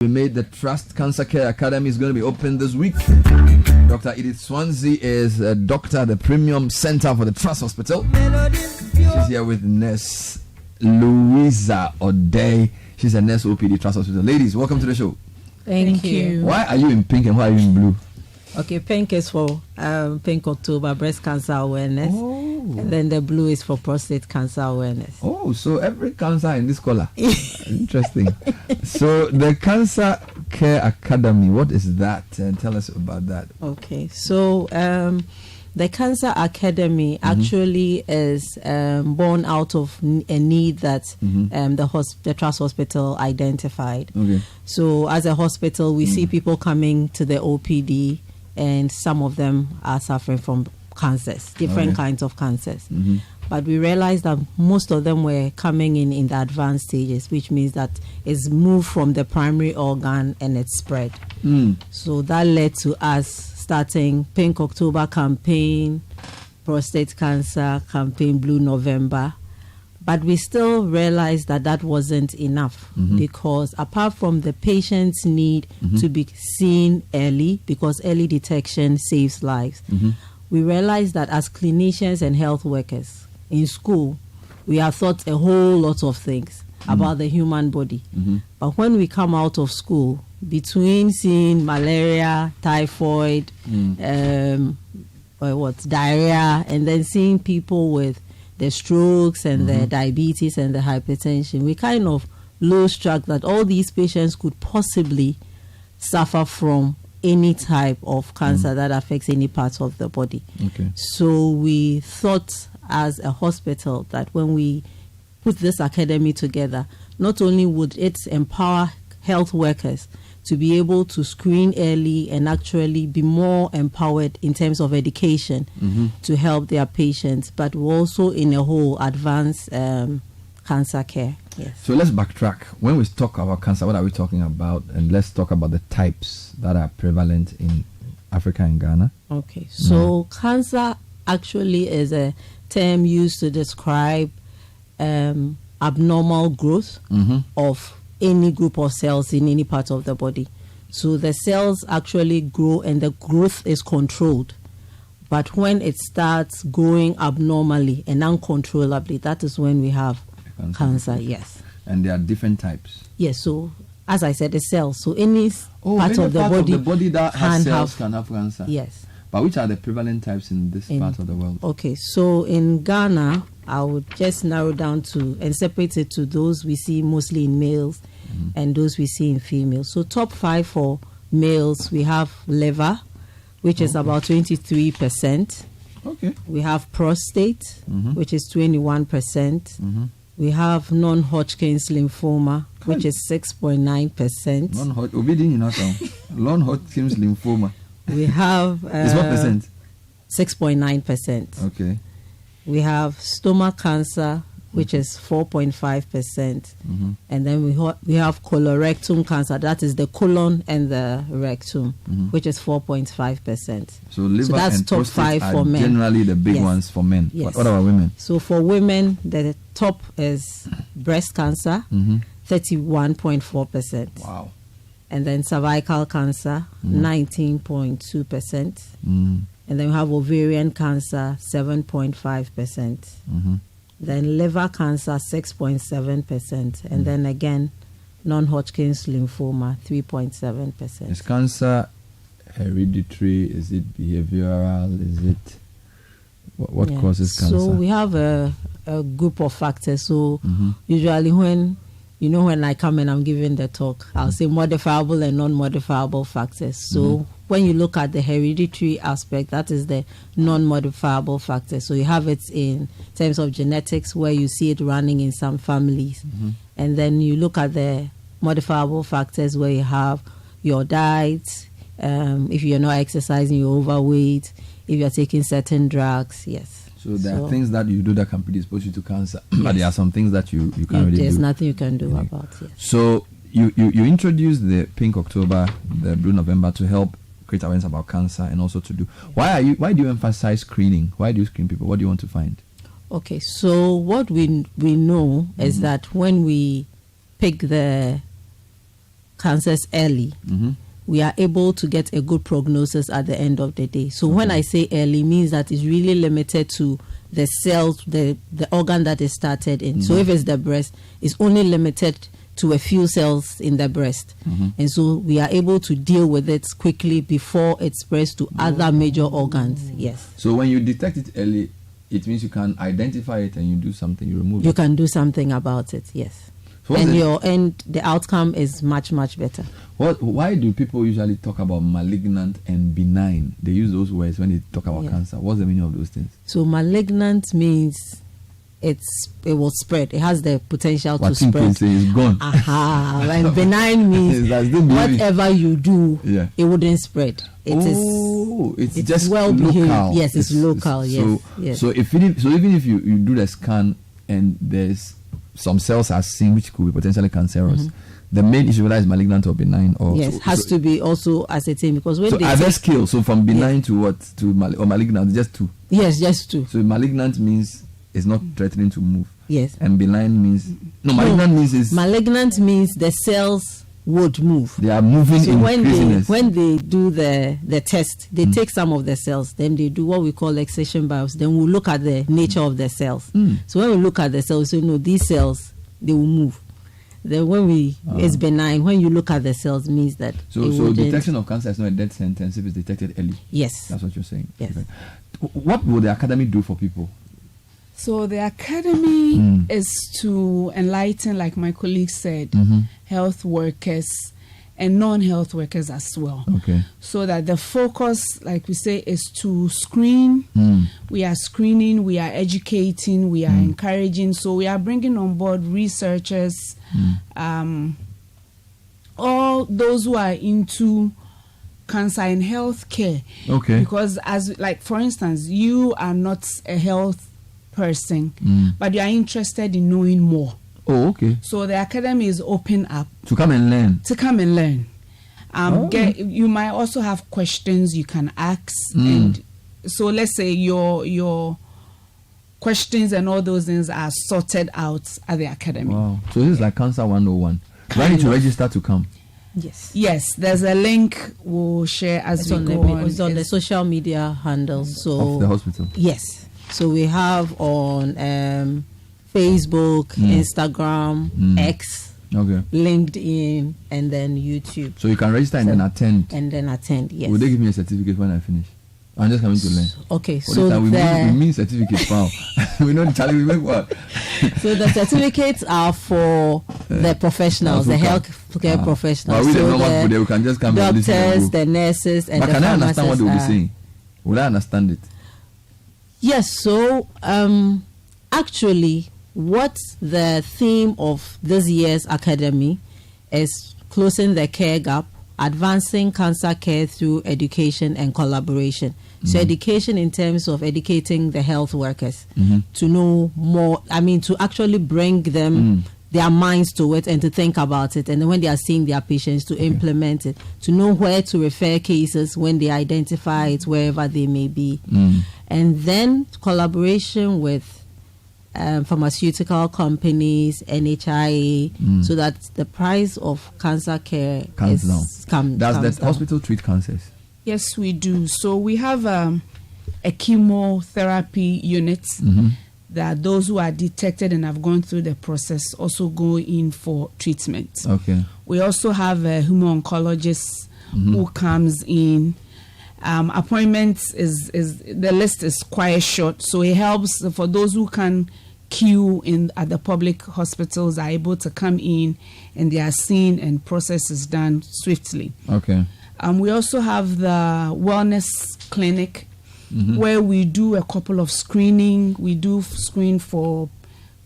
We made the Trust Cancer Care Academy is going to be open this week. Dr. Edith Swansea is a doctor at the Premium Center for the Trust Hospital. She's here with Nurse Louisa O'Day. She's a nurse OPD Trust Hospital. Ladies, welcome to the show. Thank you. Why are you in pink and why are you in blue? Okay, pink is for Pink October, breast cancer awareness. Oh. And then the blue is for prostate cancer awareness. Oh, so every cancer in this color. Interesting. So the Cancer Care Academy, what is that? And tell us about that. Okay, so the Cancer Academy actually is born out of a need that the Trust Hospital identified. Okay. So as a hospital, we see people coming to the OPD, and some of them are suffering from cancers, different kinds of cancers. But we realized that most of them were coming in the advanced stages, which means that it's moved from the primary organ and it's spread. So that led to us starting Pink October campaign, prostate cancer campaign, Blue November. But we still realized that that wasn't enough because apart from the patient's need to be seen early, because early detection saves lives, we realized that as clinicians and health workers in school, we have thought a whole lot of things about the human body. But when we come out of school, between seeing malaria, typhoid, diarrhea, and then seeing people with the strokes and the diabetes and the hypertension, we kind of lose track that all these patients could possibly suffer from any type of cancer that affects any part of the body. Okay. So we thought as a hospital that when we put this academy together, not only would it empower health workers to be able to screen early and actually be more empowered in terms of education to help their patients, but also in a whole advanced cancer care. Yes. So let's backtrack. When we talk about cancer, what are we talking about? And let's talk about the types that are prevalent in Africa and Ghana. Okay. So cancer actually is a term used to describe abnormal growth of any group of cells in any part of the body. So the cells actually grow and the growth is controlled. But when it starts growing abnormally and uncontrollably, that is when we have cancer. Yes. And there are different types. Yes. So as I said, the cells. So any part of the body that has cells can have cancer. Yes. But which are the prevalent types in this part of the world? Okay. So in Ghana, I would just narrow down to and separate it to those we see mostly in males and those we see in females. So top 5 for males, we have liver, which is about 23%. Okay. We have prostate, which is 21%. We have non-Hodgkin's lymphoma, which is 6.9%. Non-Hodgkin's lymphoma. We have it's what percent? 6.9%. Okay. We have stomach cancer, which is 4.5%. And then we have colorectal cancer, that is the colon and the rectum, which is 4.5%. So that's and top 5 for men. Generally the big ones for men. Yes. What about women? So for women, the top is breast cancer, 31.4%. Wow. And then cervical cancer, 19.2%. And then we have ovarian cancer, 7.5%. Then liver cancer, 6.7%. And then again, non-Hodgkin's lymphoma, 3.7%. Is cancer hereditary? Is it behavioral? Is it... What causes cancer? So we have a group of factors. So usually when I come and I'm giving the talk, I'll say modifiable and non-modifiable factors. So when you look at the hereditary aspect, that is the non-modifiable factor. So you have it in terms of genetics, where you see it running in some families. And then you look at the modifiable factors, where you have your diet, if you're not exercising, you're overweight, if you're taking certain drugs, yes. So there are things that you do that can predispose you to cancer, but there are some things that you can't really do. There's nothing you can do about it. So you introduced the Pink October, the Blue November to help create awareness about cancer and also to do. Why do you emphasize screening? Why do you screen people? What do you want to find? Okay, so what we know is that when we pick the cancers early, we are able to get a good prognosis at the end of the day. So when I say early, means that it's really limited to the cells, the organ that is started in. So if it's the breast, it's only limited to a few cells in the breast. And so we are able to deal with it quickly before it spreads to other major organs. Yes. So when you detect it early, it means you can identify it and you do something, you remove it. You can do something about it, yes. So and the outcome is much, much better. Why do people usually talk about malignant and benign? They use those words when they talk about cancer. What's the meaning of those things? So malignant means it will spread. It has the potential to spread. It's gone. And benign means whatever you do, it wouldn't spread. It's just well local. Behaved. Yes, it's local. Yes. So even if you do the scan and there's some cells are seen which could be potentially cancerous, the main issue is malignant or benign, or has to be also ascertained, because when are there scales? So from benign to what or malignant, just two? Yes, just two. So malignant means it's not threatening to move. Yes. And benign means malignant means the cells would move. They are moving in craziness. When they do the test, they take some of the cells, then they do what we call excision biopsy. Then we look at the nature of the cells. So when we look at the cells, these cells, they will move. Then when it's benign, when you look at the cells, means that so detection of cancer is not a death sentence if it's detected early. Yes. That's what you're saying. Yes. Okay. What will the academy do for people? So the academy is to enlighten, like my colleague said, health workers and non-health workers as well. Okay. So that the focus, like we say, is to screen. We are screening, we are educating, we are encouraging. So we are bringing on board researchers, all those who are into cancer and health care. Okay. Because for instance, you are not a health person, but you are interested in knowing more. Oh, okay. So the academy is open up to come and learn. You might also have questions you can ask, and so let's say your questions and all those things are sorted out at the academy. Wow. So this is like Cancer 101. Do I need to register to come? Yes, there's a link we'll share as we go on. It's on the social media handles of the hospital. Yes. So we have on Facebook, Instagram, X, LinkedIn, and then YouTube. So you can register and then attend. Yes. Will they give me a certificate when I finish? I'm just coming to learn. Okay, so we mean certificates. Wow. We know the challenge. We make what? So the certificates are for the professionals, the healthcare professionals. Well, the normal people, we can just come and listen. Doctors, the nurses, and but the can I understand what they'll be saying? Will I understand it? Yes. So actually, what the theme of this year's academy is: closing the care gap, advancing cancer care through education and collaboration. So education in terms of educating the health workers to know more, to actually bring them their minds to it and to think about it, and then when they are seeing their patients to implement it, to know where to refer cases when they identify it wherever they may be. And then collaboration with pharmaceutical companies, NHIA, so that the price of cancer care comes down. Does the hospital treat cancers? Yes, we do. So we have a chemotherapy unit that those who are detected and have gone through the process also go in for treatment. Okay. We also have a hemo-oncologist who comes in. Appointments is the list is quite short, so it helps for those who can queue in at the public hospitals are able to come in and they are seen and process is done swiftly. Okay. We also have the wellness clinic where we do a couple of screening. We do screen for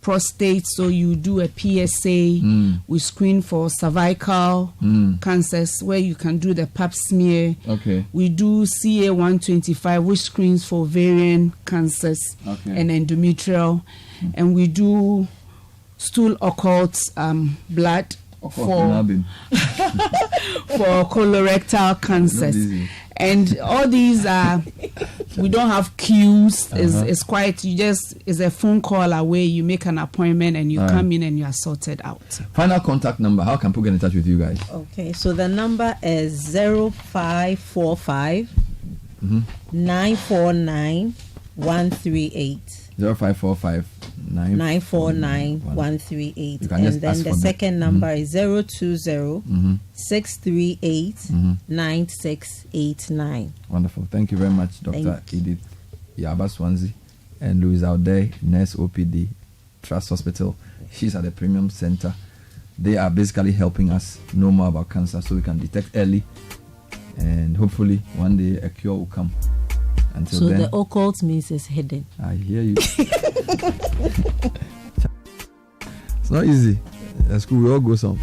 prostate, so you do a PSA. We screen for cervical cancers where you can do the pap smear. Okay. We do CA125, which screens for ovarian cancers and endometrial. And we do stool occult blood for colorectal cancers. And all these are We don't have queues. It's quite, it's a phone call away. You make an appointment and you come in and you are sorted out. Final contact number. How can people get in touch with you guys? Okay, so the number is 0545 949 138. 0545 949 138. And then the second number is 020 638 9689. Wonderful. Thank you very much, Dr. Edith Yaba Swansea and Louise out there, nurse OPD, Trust Hospital. She's at the Premium Center. They are basically helping us know more about cancer so we can detect early, and hopefully one day a cure will come. Until so then, the occult means it's hidden. I hear you. It's not easy. At school we all go some.